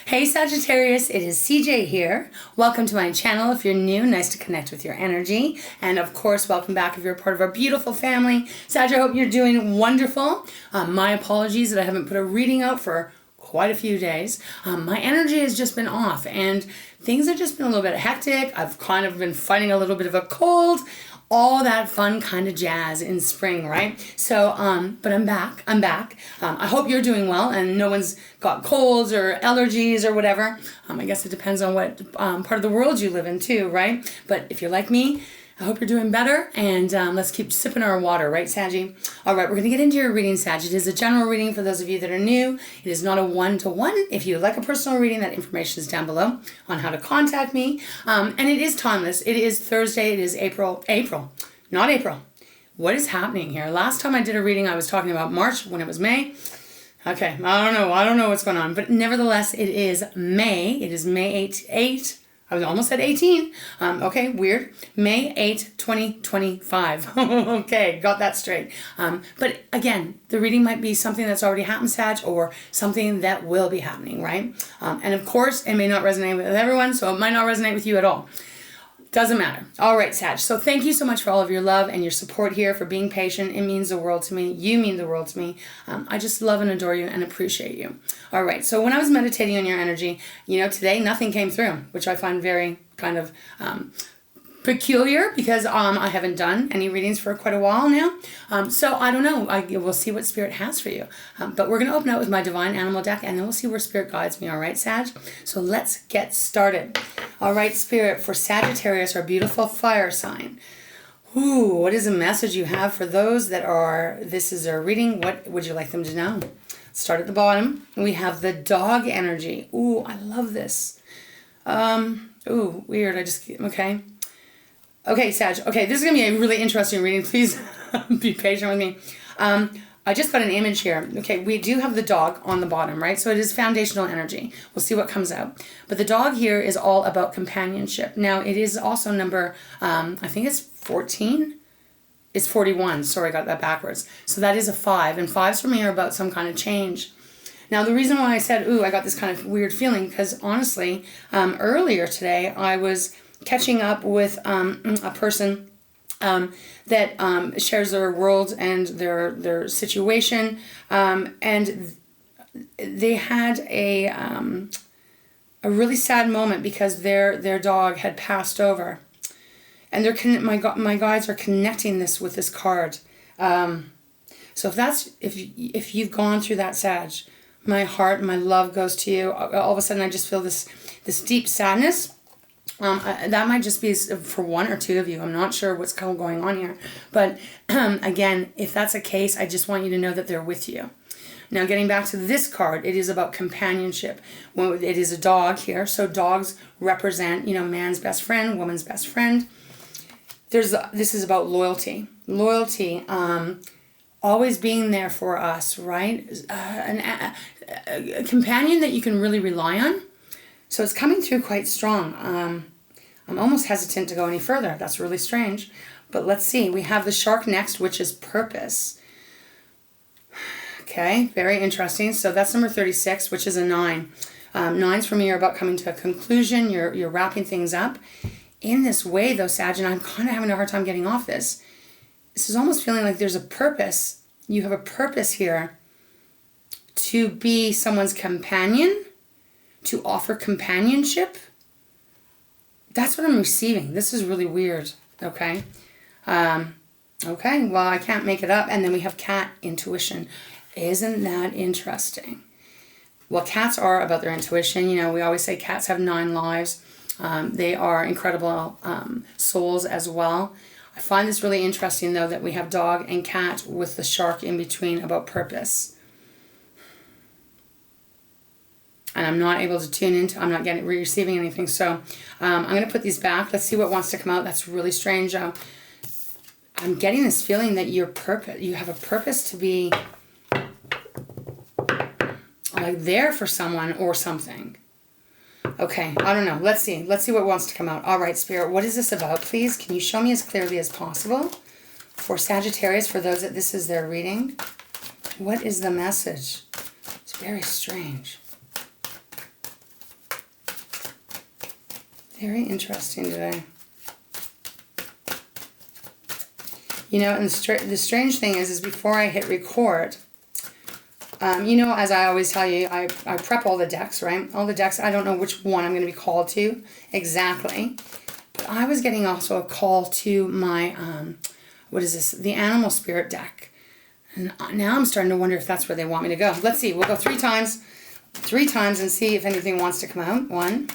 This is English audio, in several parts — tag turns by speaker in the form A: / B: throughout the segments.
A: Hey Sagittarius, it is CJ here. Welcome to my channel. If you're new, nice to connect with your energy. And of course, welcome back if you're a part of our beautiful family. Sag, I hope you're doing wonderful. My apologies that I haven't put a reading out for quite a few days. My energy has just been off and things have just been a little bit hectic. I've kind of been fighting a little bit of a cold. All that fun kind of jazz in spring, right? So, but I'm back. I hope you're doing well and no one's got colds or allergies or whatever. I guess it depends on what part of the world you live in too, right? But if you're like me, I hope you're doing better, and let's keep sipping our water, right, Saggy? All right, we're going to get into your reading, Sag. It is a general reading for those of you that are new. It is not a one-to-one. If you would like a personal reading, that information is down below on how to contact me. And it is timeless. It is Thursday. It is April. Not April. What is happening here? Last time I did a reading, I was talking about March when it was May. Okay, I don't know what's going on. But nevertheless, it is May. It is May 8th. I was almost at 18. Okay, weird. May 8th, 2025. Okay, got that straight. But again, the reading might be something that's already happened, Sag, or something that will be happening, right? And of course, it may not resonate with everyone, so it might not resonate with you at all. Doesn't matter. All right, Sag. So thank you so much for all of your love and your support here, for being patient. It means the world to me. You mean the world to me. I just love and adore you and appreciate you. All right. So when I was meditating on your energy, today nothing came through, which I find very kind of peculiar because I haven't done any readings for quite a while now. So I don't know. We'll see what Spirit has for you. But we're going to open up with my Divine Animal deck and then we'll see where Spirit guides me. All right, Sag? So let's get started. All right, Spirit, for Sagittarius, our beautiful fire sign. Ooh, what is the message you have for those that this is their reading? What would you like them to know? Start at the bottom. We have the dog energy. Ooh, I love this. Ooh, weird. Okay. Okay, Sag. Okay, this is going to be a really interesting reading. Please be patient with me. I just got an image here. Okay, we do have the dog on the bottom, right? So it is foundational energy. We'll see what comes out. But the dog here is all about companionship. Now, it is also number, I think it's 14. It's 41. Sorry, I got that backwards. So that is a 5. And 5s for me are about some kind of change. Now, the reason why I said, ooh, I got this kind of weird feeling, because honestly, earlier today, I was catching up with a person that shares their world and their situation, and they had a really sad moment because their dog had passed over, and my guides are connecting this with this card. So if you've gone through that, Sag, my heart and my love goes to you. All of a sudden, I just feel this deep sadness. That might just be for one or two of you. I'm not sure what's going on here. But again, if that's a case, I just want you to know that they're with you. Now, getting back to this card, it is about companionship. It is a dog here. So dogs represent, man's best friend, woman's best friend. This is about loyalty. Loyalty, always being there for us, right? A companion that you can really rely on. So it's coming through quite strong. I'm almost hesitant to go any further. That's really strange. But let's see. We have the shark next, which is purpose. Okay, very interesting. So that's number 36, which is a 9. 9s for me are about coming to a conclusion. You're wrapping things up. In this way, though, Sag, and I'm kind of having a hard time getting off this. This is almost feeling like there's a purpose. You have a purpose here to be someone's companion, to offer companionship. That's what I'm receiving. This is really weird. Okay. Okay. Well, I can't make it up. And then we have cat intuition. Isn't that interesting? Well, cats are about their intuition. We always say cats have 9 lives. They are incredible souls as well. I find this really interesting, though, that we have dog and cat with the shark in between about purpose. And I'm not able to tune into, I'm not receiving anything. So I'm going to put these back. Let's see what wants to come out. That's really strange. I'm getting this feeling that you have a purpose to be like there for someone or something. Okay, I don't know. Let's see what wants to come out. All right, Spirit, what is this about? Please, can you show me as clearly as possible for Sagittarius, for those that this is their reading? What is the message? It's very strange. Very interesting today. You know, and the strange thing is before I hit record, you know, as I always tell you, I prep all the decks, right? All the decks, I don't know which one I'm going to be called to exactly. But I was getting also a call to my, what is this? The Animal Spirit deck. And now I'm starting to wonder if that's where they want me to go. Let's see. We'll go 3 times. 3 times and see if anything wants to come out. 1,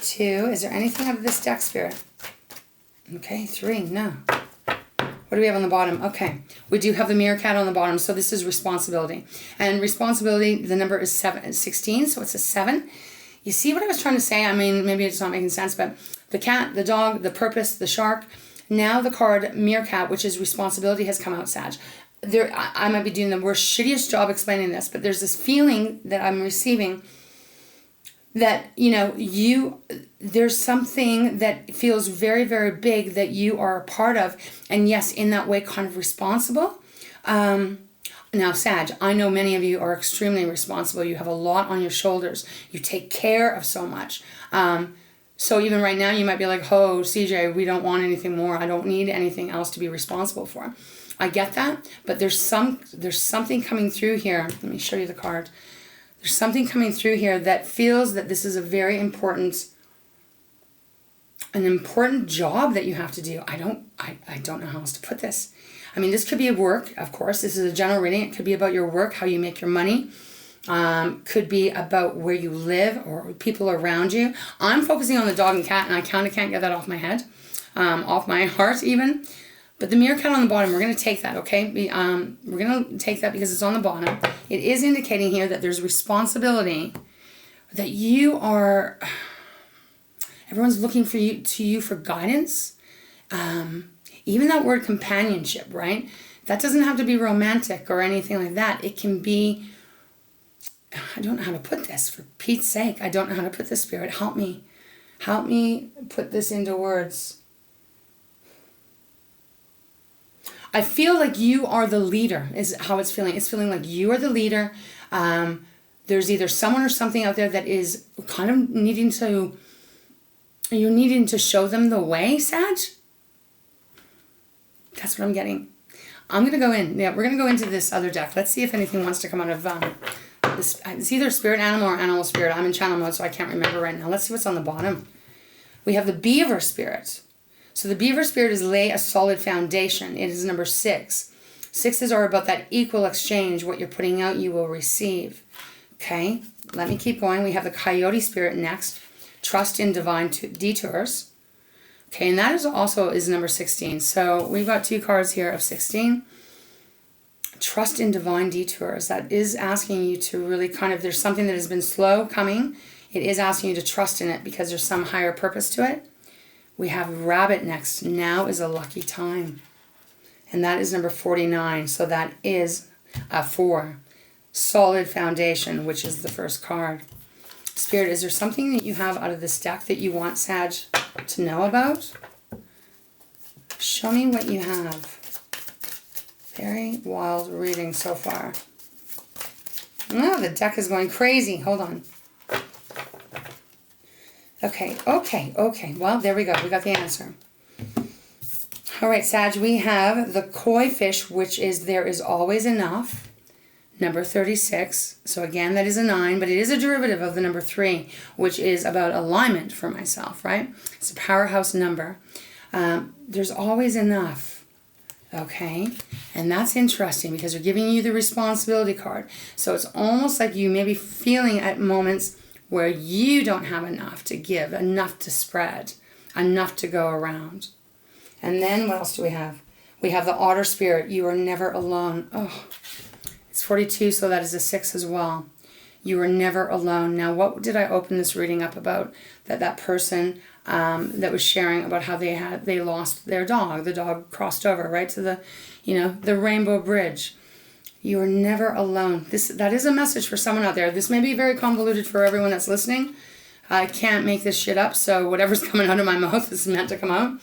A: 2. Is there anything out of this deck, Spirit? Okay, 3. No. What do we have on the bottom? Okay. We do have the meerkat on the bottom. So this is responsibility. And responsibility, the number is 16. So it's a 7. You see what I was trying to say? I mean, maybe it's not making sense, but the cat, the dog, the purpose, the shark. Now the card meerkat, which is responsibility, has come out, Sag. I might be doing the worst, shittiest job explaining this, but there's this feeling that I'm receiving that, you know, there's something that feels very, very big that you are a part of. And yes, in that way, kind of responsible. Now, Sag, I know many of you are extremely responsible. You have a lot on your shoulders. You take care of so much. So even right now, you might be like, oh, CJ, we don't want anything more. I don't need anything else to be responsible for. I get that, but there's something coming through here. Let me show you the card. There's something coming through here that feels that this is a very important, an important job that you have to do. I don't know how else to put this. I mean, this could be work, of course. This is a general reading. It could be about your work, how you make your money. Could be about where you live or people around you. I'm focusing on the dog and cat, and I kind of can't get that off my head, off my heart even. But the meerkat on the bottom, we're going to take that, okay? We're going to take that because it's on the bottom. It is indicating here that there's responsibility, that you are, everyone's looking for you for guidance. Even that word companionship, right? That doesn't have to be romantic or anything like that. It can be, I don't know how to put this, for Pete's sake. I don't know how to put this, Spirit. Help me. Help me put this into words. I feel like you are the leader, is how it's feeling. It's feeling like you are the leader. There's either someone or something out there that is kind of needing to, you're needing to show them the way, Sag? That's what I'm getting. I'm going to go in. Yeah, we're going to go into this other deck. Let's see if anything wants to come out of this. It's either spirit animal or animal spirit. I'm in channel mode, so I can't remember right now. Let's see what's on the bottom. We have the beaver spirit. So the beaver spirit is lay a solid foundation. It is number 6. 6s are about that equal exchange. What you're putting out, you will receive. Okay, let me keep going. We have the coyote spirit next. Trust in divine detours. Okay, and that is also number 16. So we've got 2 cards here of 16. Trust in divine detours. That is asking you to really kind of, there's something that has been slow coming. It is asking you to trust in it because there's some higher purpose to it. We have rabbit next. Now is a lucky time. And that is number 49. So that is a 4. Solid foundation, which is the first card. Spirit, is there something that you have out of this deck that you want Sag to know about? Show me what you have. Very wild reading so far. Oh, the deck is going crazy. Hold on. Okay. Well, there we go. We got the answer. All right, Sag, we have the koi fish, which is there is always enough. Number 36. So again, that is a 9, but it is a derivative of the number 3, which is about alignment for myself, right? It's a powerhouse number. There's always enough. Okay, and that's interesting because they're giving you the responsibility card. So it's almost like you may be feeling at moments where you don't have enough to give, enough to spread, enough to go around. And then what else do we have? We have the otter spirit. You are never alone. Oh, it's 42, so that is a 6 as well. You are never alone. Now, what did I open this reading up about? That person that was sharing about how they lost their dog. The dog crossed over right to the Rainbow Bridge. You are never alone. That is a message for someone out there. This may be very convoluted for everyone that's listening. I can't make this shit up, so whatever's coming out of my mouth is meant to come out.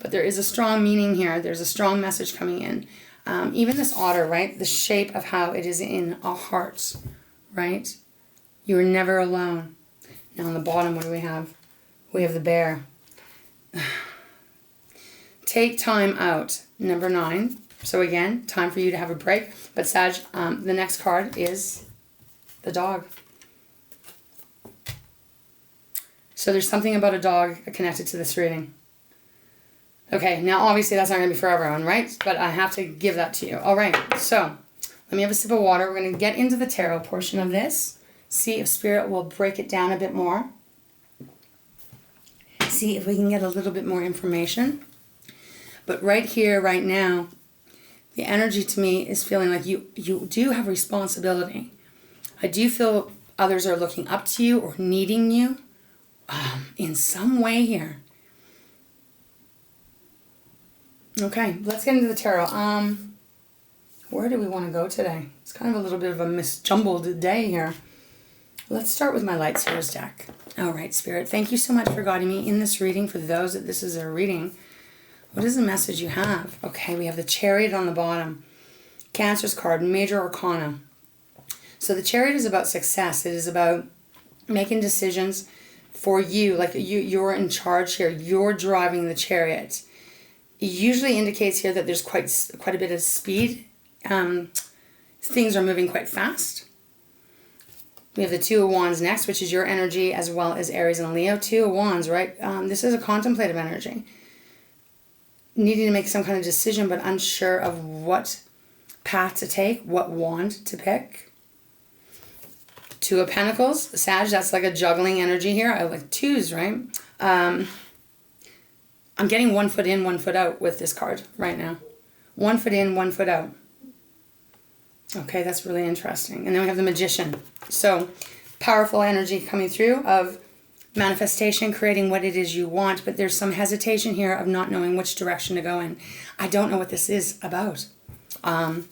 A: But there is a strong meaning here. There's a strong message coming in. Even this otter, right? The shape of how it is in our hearts, right? You are never alone. Now on the bottom, what do we have? We have the bear. Take time out. Number 9. So again, time for you to have a break. But Sag, the next card is the dog. So there's something about a dog connected to this reading. Okay, now obviously that's not going to be for everyone, right? But I have to give that to you. All right, so let me have a sip of water. We're going to get into the tarot portion of this. See if Spirit will break it down a bit more. See if we can get a little bit more information. But right here, right now, the energy to me is feeling like you do have responsibility. I do feel others are looking up to you or needing you in some way here. Okay, let's get into the tarot. Where do we want to go today? It's kind of a little bit of a misjumbled day here. Let's start with my Light Spheres deck. All right, Spirit, thank you so much for guiding me in this reading. For those that this is their reading, what is the message you have? Okay, we have the Chariot on the bottom. Cancer's card, Major Arcana. So the Chariot is about success. It is about making decisions for you. Like you're in charge here. You're driving the Chariot. It usually indicates here that there's quite a bit of speed. Things are moving quite fast. We have the Two of Wands next, which is your energy as well as Aries and Leo. Two of Wands, right? This is a contemplative energy. Needing to make some kind of decision, but unsure of what path to take, what wand to pick. Two of Pentacles, Sag, that's like a juggling energy here. I like twos, right? I'm getting 1 foot in, 1 foot out with this card right now. 1 foot in, 1 foot out. Okay, that's really interesting. And then we have the Magician. So, powerful energy coming through of manifestation, creating what it is you want, but there's some hesitation here of not knowing which direction to go in. I don't know what this is about. I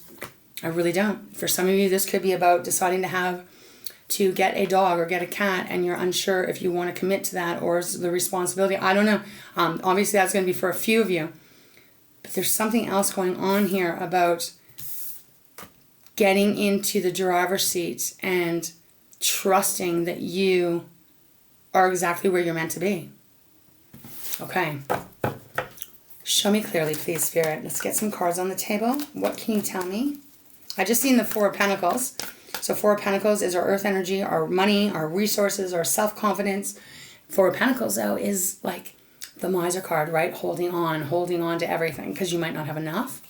A: really don't. For some of you, this could be about deciding to get a dog or get a cat, and you're unsure if you want to commit to that or is the responsibility. I don't know. Obviously, that's going to be for a few of you. But there's something else going on here about getting into the driver's seat and trusting that you are exactly where you're meant to be. Okay. Show me clearly, please, Spirit. Let's get some cards on the table. What can you tell me? I just seen the Four of Pentacles. So Four of Pentacles is our earth energy, our money, our resources, our self-confidence. Four of Pentacles, though, is like the miser card, right? Holding on to everything because you might not have enough.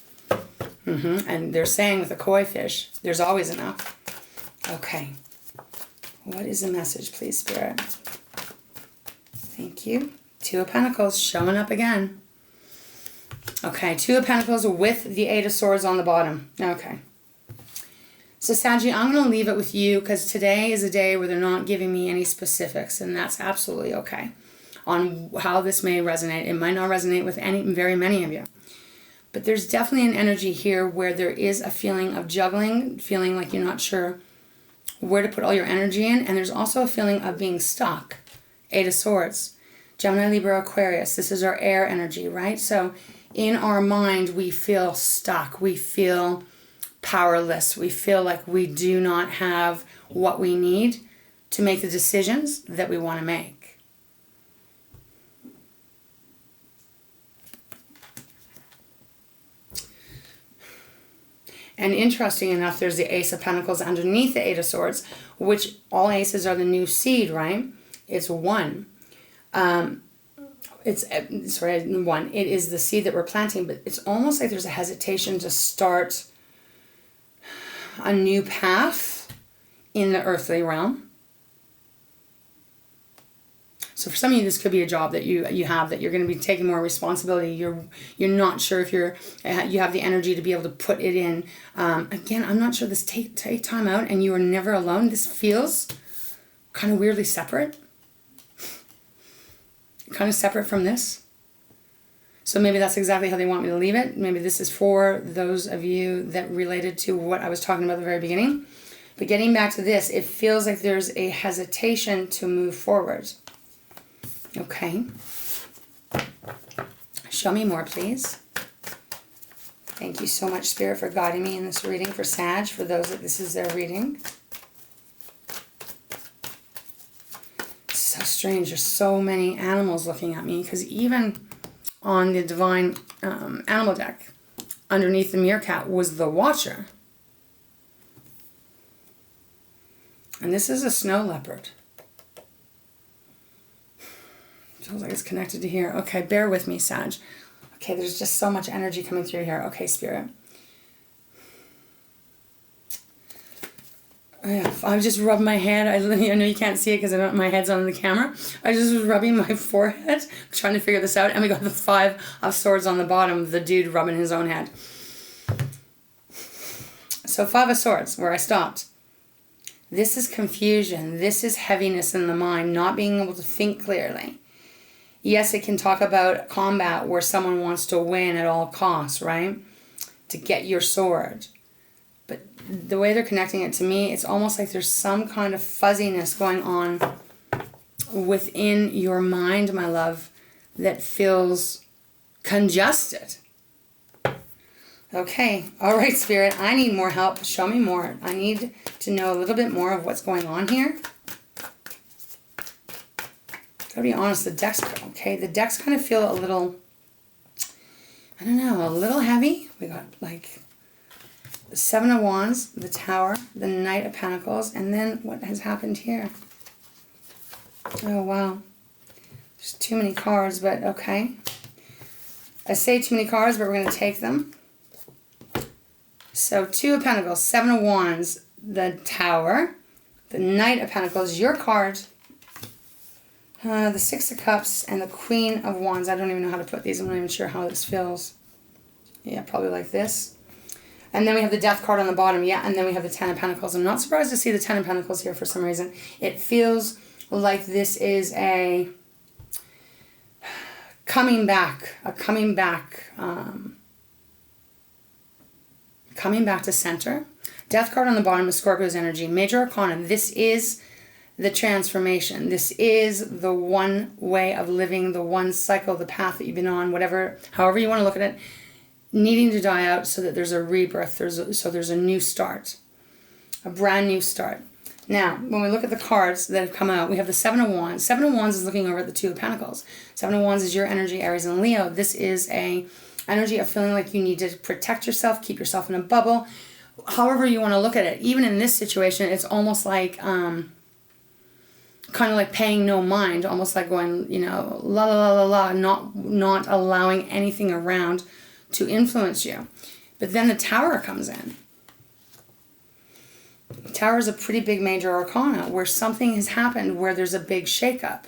A: And they're saying with the koi fish, there's always enough. Okay. What is the message, please, Spirit? Thank you. Two of Pentacles showing up again. Okay, Two of Pentacles with the Eight of Swords on the bottom. Okay. So, Saggy, I'm going to leave it with you because today is a day where they're not giving me any specifics, and that's absolutely okay on how this may resonate. It might not resonate with very many of you. But there's definitely an energy here where there is a feeling of juggling, feeling like you're not sure where to put all your energy in, and there's also a feeling of being stuck. Eight of Swords. Gemini, Libra, Aquarius. This is our air energy, right? So in our mind, we feel stuck. We feel powerless. We feel like we do not have what we need to make the decisions that we want to make. And interesting enough, there's the Ace of Pentacles underneath the Eight of Swords, which all aces are the new seed, right? It's one. One. It is the seed that we're planting, but it's almost like there's a hesitation to start a new path in the earthly realm. So for some of you, this could be a job that you have that you're going to be taking more responsibility. You're not sure if you have the energy to be able to put it in. Again, I'm not sure this take time out and you are never alone. This feels kind of weirdly separate. Kind of separate from this. So maybe that's exactly how they want me to leave it. Maybe this is for those of you that related to what I was talking about at the very beginning. But getting back to this, it feels like there's a hesitation to move forward. Okay. Show me more, please. Thank you so much, Spirit, for guiding me in this reading for Sag, for those that this is their reading. so strange. There's so many animals looking at me, because even on the Divine Animal deck, underneath the meerkat was the Watcher. And this is a snow leopard. Feels like it's connected to here. Okay, bear with me, Sag. Okay, there's just so much energy coming through here. Okay, Spirit. Yeah, I just rubbed my head. I know you can't see it because my head's on the camera. I just was rubbing my forehead, trying to figure this out. And we got the 5 of Swords on the bottom, the dude rubbing his own head. So 5 of Swords, where I stopped. This is confusion. This is heaviness in the mind, not being able to think clearly. Yes, it can talk about combat where someone wants to win at all costs, right? To get your sword. But the way they're connecting it to me, it's almost like there's some kind of fuzziness going on within your mind, my love, that feels congested. Okay, all right, Spirit, I need more help. Show me more. I need to know a little bit more of what's going on here. Gotta be honest, the decks, okay, the decks kind of feel a little, I don't know, a little heavy. We got like the 7 of Wands, the Tower, the Knight of Pentacles, and then what has happened here? Oh, wow. There's too many cards, but okay. I say too many cards, but we're going to take them. So 2 of Pentacles, 7 of Wands, the Tower, the Knight of Pentacles, your card, the 6 of Cups, and the Queen of Wands. I don't even know how to put these. I'm not even sure how this feels. Yeah, probably like this. And then we have the Death card on the bottom. Yeah, and then we have the 10 of Pentacles. I'm not surprised to see the 10 of Pentacles here for some reason. It feels like this is a coming back to center. Death card on the bottom is Scorpio's energy. Major Arcana. This is the transformation. This is the one way of living, the one cycle, the path that you've been on, whatever, however you want to look at it, needing to die out so that there's a rebirth, so there's a new start, a brand new start. Now, when we look at the cards that have come out, we have the 7 of Wands. 7 of Wands is looking over at the 2 of Pentacles. 7 of Wands is your energy, Aries and Leo. This is a energy of feeling like you need to protect yourself, keep yourself in a bubble. However you want to look at it. Even in this situation, it's almost like kind of like paying no mind, almost like going, you know, la la la la la, not allowing anything around to influence you. But then the Tower comes in. The Tower is a pretty big major arcana where something has happened, where there's a big shakeup.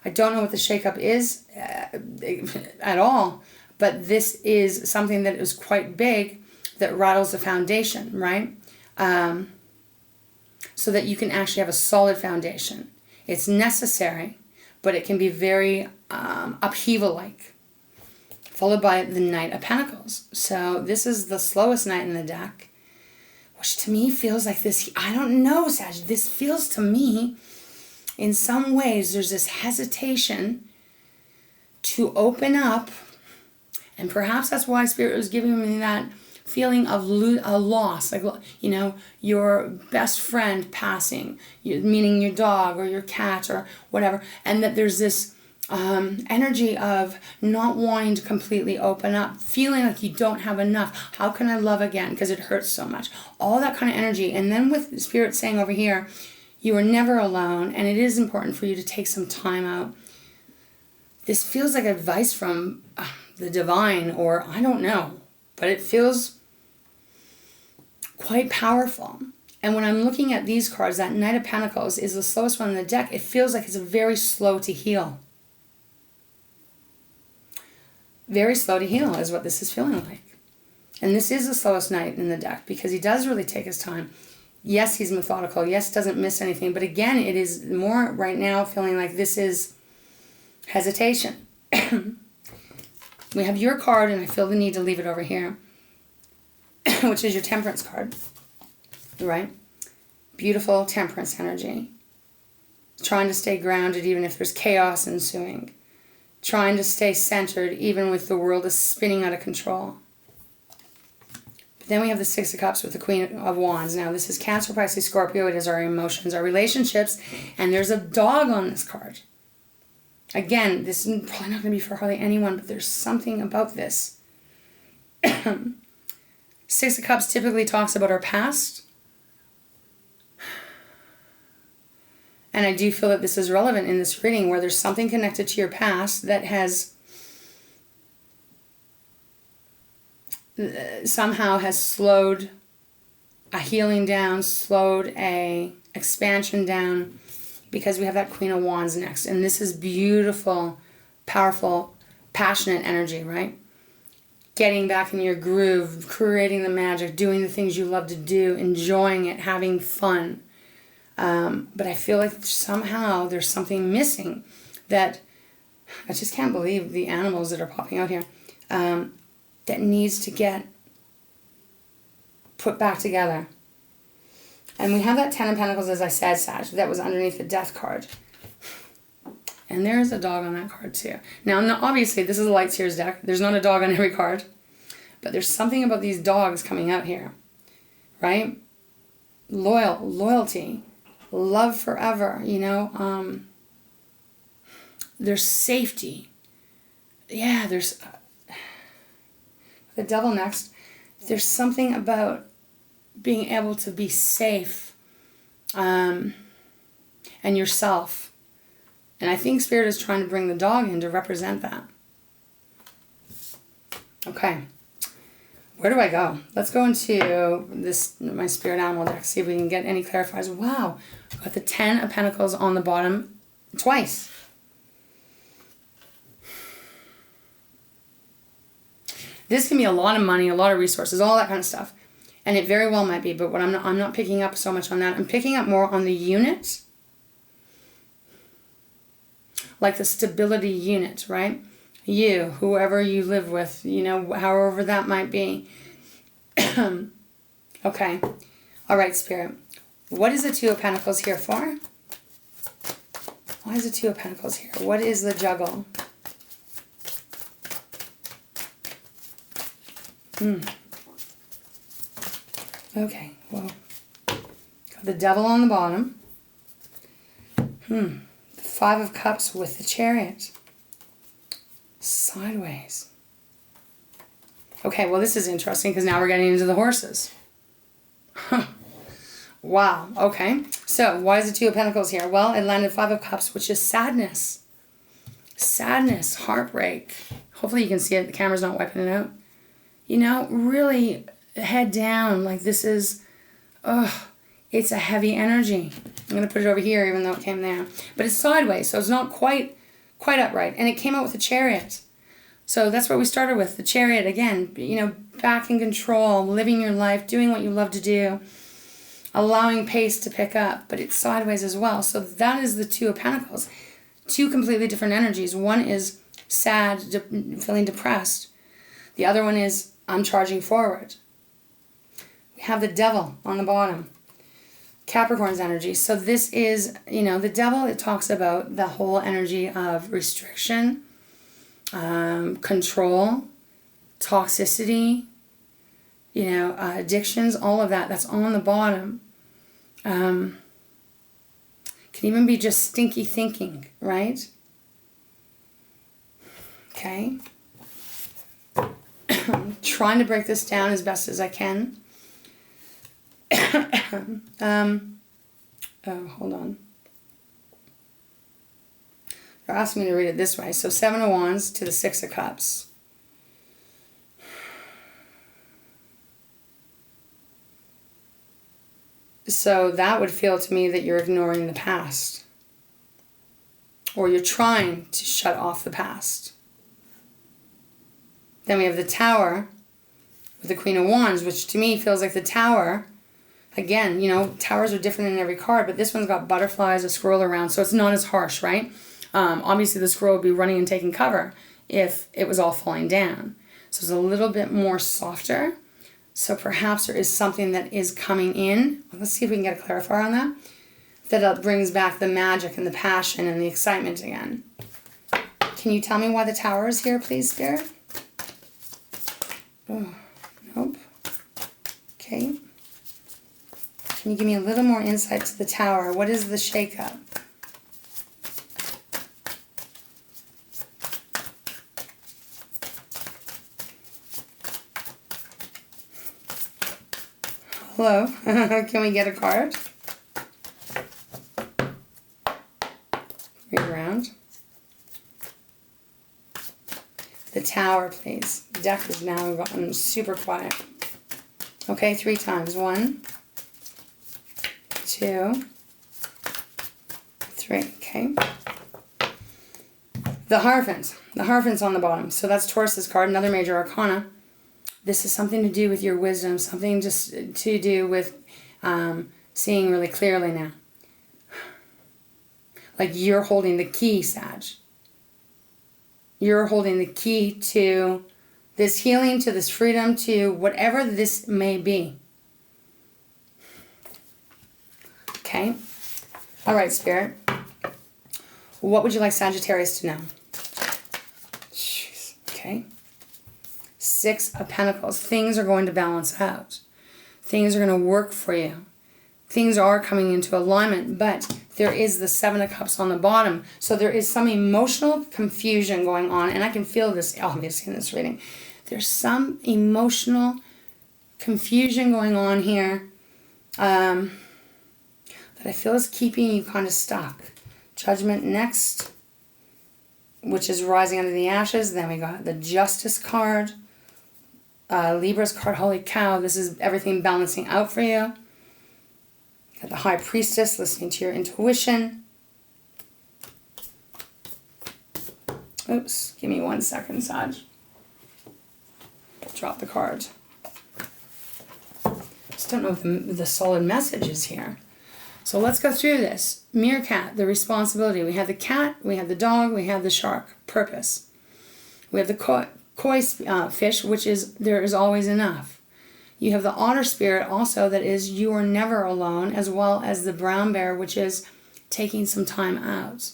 A: I don't know what the shakeup is at all, but this is something that is quite big that rattles the foundation, right? So that you can actually have a solid foundation. It's necessary, but it can be very upheaval-like. Followed by the Knight of Pentacles. So this is the slowest knight in the deck, which to me feels like this, I don't know, Sag, this feels to me, in some ways, there's this hesitation to open up, and perhaps that's why Spirit was giving me that feeling of a loss, like, you know, your best friend passing, meaning your dog or your cat or whatever, and that there's this energy of not wanting to completely open up, feeling like you don't have enough. How can I love again? Because it hurts so much. All that kind of energy. And then with the Spirit saying over here, you are never alone, and it is important for you to take some time out. This feels like advice from the divine, or I don't know, but it feels quite powerful. And when I'm looking at these cards, that Knight of Pentacles is the slowest one in the deck. It feels like it's very slow to heal. Very slow to heal is what this is feeling like. And this is the slowest knight in the deck because he does really take his time. Yes, he's methodical. Yes, doesn't miss anything. But again, it is more right now feeling like this is hesitation. We have your card, and I feel the need to leave it over here, which is your Temperance card, right? Beautiful Temperance energy. Trying to stay grounded even if there's chaos ensuing. Trying to stay centered even with the world is spinning out of control. But Then we have the Six of Cups with the Queen of Wands. Now, this is Cancer, Pisces, Scorpio. It is our emotions, our relationships. And there's a dog on this card. Again, this is probably not going to be for hardly anyone, but there's something about this. Six of Cups typically talks about our past. And I do feel that this is relevant in this reading where there's something connected to your past that has somehow has slowed a healing down, slowed a expansion down, because we have that Queen of Wands next. And this is beautiful, powerful, passionate energy, right? Getting back in your groove, creating the magic, doing the things you love to do, enjoying it, having fun. But I feel like somehow there's something missing that I just can't believe the animals that are popping out here. That needs to get put back together. And we have that Ten of Pentacles, as I said, Sag, that was underneath the Death card. And there's a dog on that card too. Now, obviously, this is a Light Seers deck. There's not a dog on every card. But there's something about these dogs coming out here, right? Loyalty, love forever, you know. There's safety. Yeah, there's... the Devil next. There's something about being able to be safe and yourself. And I think Spirit is trying to bring the dog in to represent that. Okay. Where do I go? Let's go into my Spirit Animal deck, see if we can get any clarifiers. Wow. We've got the Ten of Pentacles on the bottom twice. This can be a lot of money, a lot of resources, all that kind of stuff. And it very well might be, but what I'm not picking up so much on that. I'm picking up more on the unit. Like the stability unit, right? You, whoever you live with, you know, however that might be. Okay. All right, Spirit. What is the Two of Pentacles here for? Why is the Two of Pentacles here? What is the juggle? Okay, well, got the Devil on the bottom. The Five of Cups with the Chariot. Sideways. Okay, well, this is interesting because now we're getting into the horses. Wow, okay. So, why is the Two of Pentacles here? Well, it landed Five of Cups, which is sadness. Sadness, heartbreak. Hopefully you can see it. The camera's not wiping it out. You know, really head down. Like this is, it's a heavy energy. I'm going to put it over here even though it came there. But it's sideways, so it's not quite upright. And it came out with the Chariot. So that's what we started with. The Chariot, again, you know, back in control, living your life, doing what you love to do, allowing pace to pick up. But it's sideways as well. So that is the Two of Pentacles. Two completely different energies. One is sad, feeling depressed. The other one is, I'm charging forward. We have the Devil on the bottom. Capricorn's energy. So this is, you know, the Devil, it talks about the whole energy of restriction, control, toxicity, you know, addictions, all of that. That's on the bottom. Can even be just stinky thinking, right? Okay. Trying to break this down as best as I can. Oh, hold on. They're asking me to read it this way. So 7 of Wands to the 6 of Cups. So that would feel to me that you're ignoring the past. Or you're trying to shut off the past. Then we have the Tower with the Queen of Wands, which to me feels like the Tower. Again, you know, towers are different in every card, but this one's got butterflies, a squirrel around, so it's not as harsh, right? Obviously, the squirrel would be running and taking cover if it was all falling down. So it's a little bit more softer. So perhaps there is something that is coming in. Let's see if we can get a clarifier on that. That brings back the magic and the passion and the excitement again. Can you tell me why the Tower is here, please, Spirit? Oh, nope. Can you give me a little more insight to the Tower? What is the shakeup? Hello? Can we get a card? Read around. The Tower, please. The deck is now gotten super quiet. Okay, 3 times. 1, 2, 3. Okay. The Hierophant. The Hierophant's on the bottom. So that's Taurus's card, another major arcana. This is something to do with your wisdom, something just to do with seeing really clearly now. Like you're holding the key, Sag. You're holding the key to this healing, to this freedom, to whatever this may be. Okay. All right, Spirit. What would you like Sagittarius to know? Jeez. Okay. 6 of Pentacles. Things are going to balance out. Things are going to work for you. Things are coming into alignment, but there is the 7 of Cups on the bottom. So there is some emotional confusion going on, and I can feel this obviously in this reading. There's some emotional confusion going on here that I feel is keeping you kind of stuck. Judgment next, which is rising out of the ashes. Then we got the Justice card. Libra's card, holy cow, this is everything balancing out for you. Got the High Priestess, listening to your intuition. Oops, give me 1 second, Sag. Drop the card. Just don't know if the solid message is here. So let's go through this. Meerkat, the responsibility. We have the cat, we have the dog, we have the shark. Purpose. We have the koi fish, which is there is always enough. You have the otter spirit also, that is you are never alone, as well as the brown bear, which is taking some time out.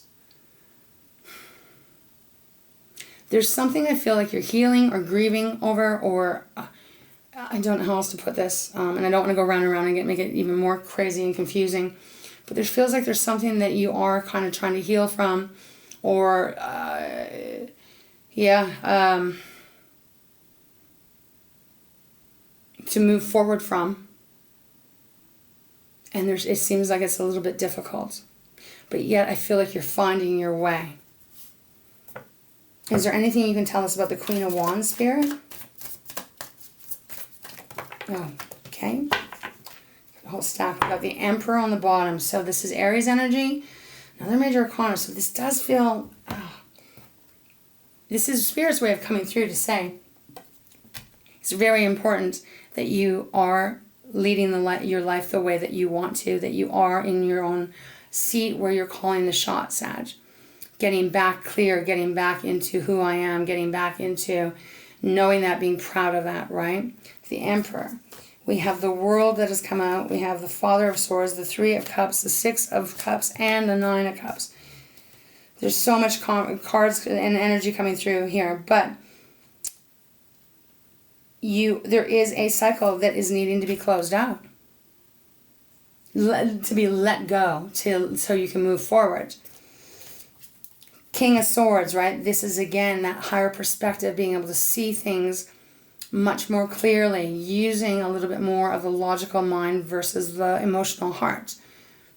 A: There's something I feel like you're healing or grieving over, or I don't know how else to put this, and I don't want to go round and round and make it even more crazy and confusing, but there feels like there's something that you are kind of trying to heal from, or to move forward from, and it seems like it's a little bit difficult, but yet I feel like you're finding your way. Is there anything you can tell us about the Queen of Wands, Spirit? Oh, okay. A whole stack. We've got the Emperor on the bottom. So this is Aries energy. Another major arcana. So this does feel... this is Spirit's way of coming through to say it's very important that you are leading your life the way that you want to, that you are in your own seat where you're calling the shot, Sag. Getting back clear, getting back into who I am, getting back into knowing that, being proud of that, right? The Emperor. We have the World that has come out. We have the Father of Swords, the 3 of Cups, the 6 of Cups, and the 9 of Cups. There's so much cards and energy coming through here, but there is a cycle that is needing to be closed out, to be let go, so you can move forward. King of Swords, right? This is, again, that higher perspective, being able to see things much more clearly, using a little bit more of the logical mind versus the emotional heart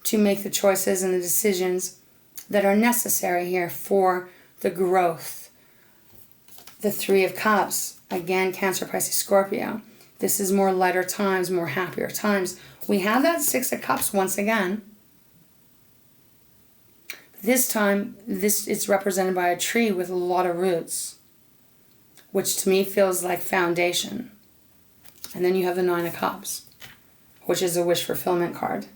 A: to make the choices and the decisions that are necessary here for the growth. The 3 of Cups, again, Cancer, Pisces, Scorpio. This is more lighter times, more happier times. We have that 6 of Cups once again. This time, it's represented by a tree with a lot of roots, which to me feels like foundation. And then you have the 9 of Cups, which is a wish fulfillment card.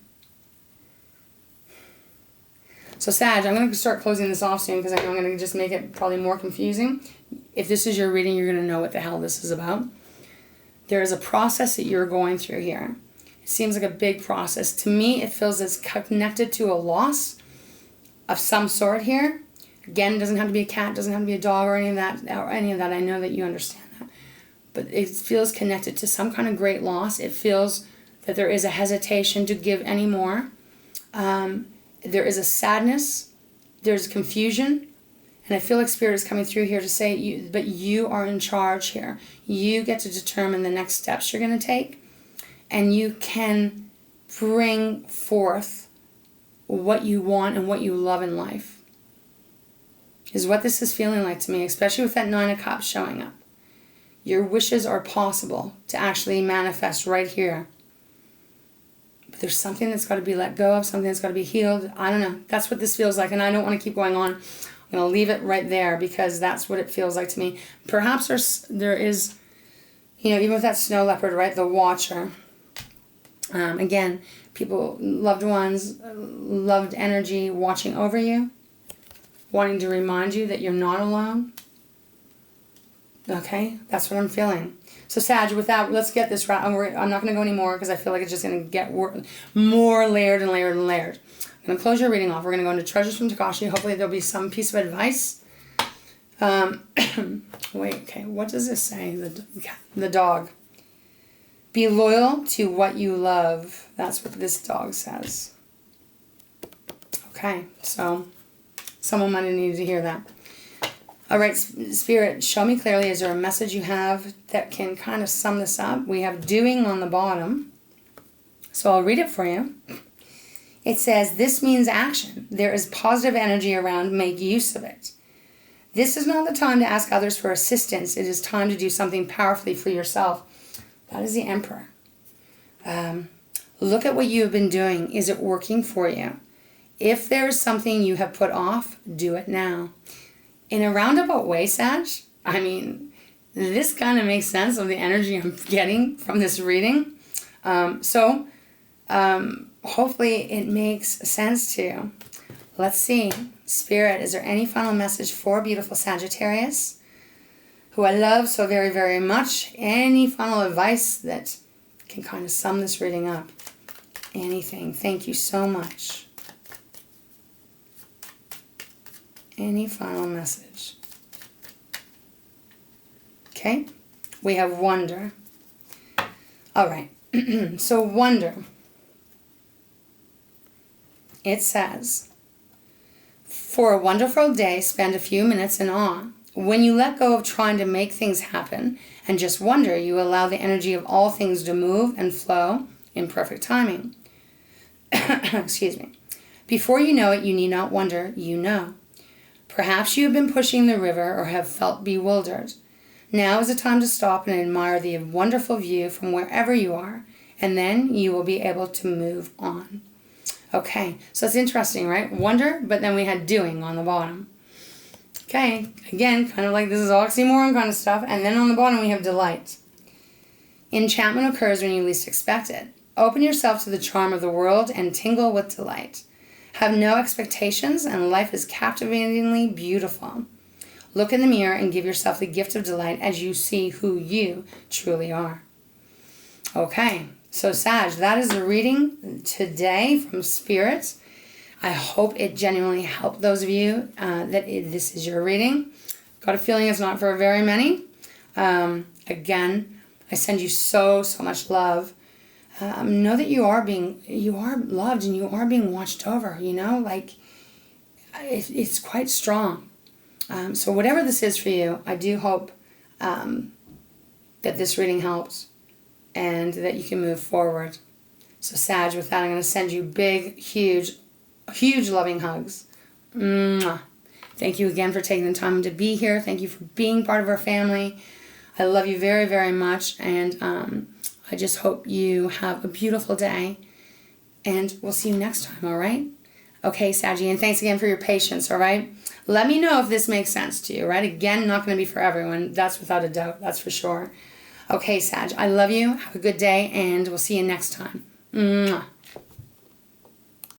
A: So Sag, I'm going to start closing this off soon because I know I'm going to just make it probably more confusing. If this is your reading, you're going to know what the hell this is about. There is a process that you're going through here. It seems like a big process. To me, it feels it's connected to a loss of some sort here. Again, it doesn't have to be a cat, doesn't have to be a dog or any of that. I know that you understand that. But it feels connected to some kind of great loss. It feels that there is a hesitation to give anymore. There is a sadness. There's confusion. And I feel like Spirit is coming through here to say, but you are in charge here. You get to determine the next steps you're going to take. And you can bring forth what you want and what you love in life. Is what this is feeling like to me, especially with that 9 of Cups showing up. Your wishes are possible to actually manifest right here. But there's something that's got to be let go of, something that's got to be healed. I don't know. That's what this feels like, and I don't want to keep going on. I'm going to leave it right there because that's what it feels like to me. Perhaps there is, even with that snow leopard, right, the watcher. Again, people, loved ones, loved energy watching over you, wanting to remind you that you're not alone. Okay, that's what I'm feeling. So Sag, with that, let's get this right. I'm not going to go anymore because I feel like it's just going to get more layered and layered and layered. I'm going to close your reading off. We're going to go into Treasures from Takashi. Hopefully there'll be some piece of advice. Wait, okay, what does this say? The dog. Be loyal to what you love. That's what this dog says. Okay, so someone might have needed to hear that. All right, Spirit, show me clearly. Is there a message you have that can kind of sum this up? We have doing on the bottom. So I'll read it for you. It says, this means action. There is positive energy around. Make use of it. This is not the time to ask others for assistance. It is time to do something powerfully for yourself. That is the Emperor. Look at what you have been doing. Is it working for you? If there is something you have put off, do it now. In a roundabout way, Sag, I mean, this kind of makes sense of the energy I'm getting from this reading. Hopefully it makes sense to you. Let's see. Spirit, is there any final message for beautiful Sagittarius, who I love so very, very much? Any final advice that can kind of sum this reading up? Anything. Thank you so much. Any final message? Okay. We have wonder. All right. So wonder. It says, for a wonderful day, spend a few minutes in awe. When you let go of trying to make things happen and just wonder, you allow the energy of all things to move and flow in perfect timing. Excuse me. Before you know it, you need not wonder, you know. Perhaps you have been pushing the river or have felt bewildered. Now is the time to stop and admire the wonderful view from wherever you are, and then you will be able to move on. Okay, so it's interesting, right? Wonder, but then we had doing on the bottom. Okay, again, kind of like this is oxymoron kind of stuff. And then on the bottom we have delight. Enchantment occurs when you least expect it. Open yourself to the charm of the world and tingle with delight. Have no expectations and life is captivatingly beautiful. Look in the mirror and give yourself the gift of delight as you see who you truly are. Okay. So Sag, that is the reading today from Spirit. I hope it genuinely helped those of you this is your reading. Got a feeling it's not for very many. Again, I send you so much love. Know that you are loved and you are being watched over. Like it's quite strong. So whatever this is for you, I do hope that this reading helps. And that you can move forward. So Sag, with that, I'm going to send you big, huge loving hugs. Mwah. Thank you again for taking the time to be here. Thank you for being part of our family. I love you very, very much. And I just hope you have a beautiful day. And we'll see you next time, all right? Okay, Saggy, and thanks again for your patience, all right? Let me know if this makes sense to you, right? Again, not going to be for everyone. That's without a doubt. That's for sure. Okay, Sag, I love you. Have a good day, and we'll see you next time. Mwah.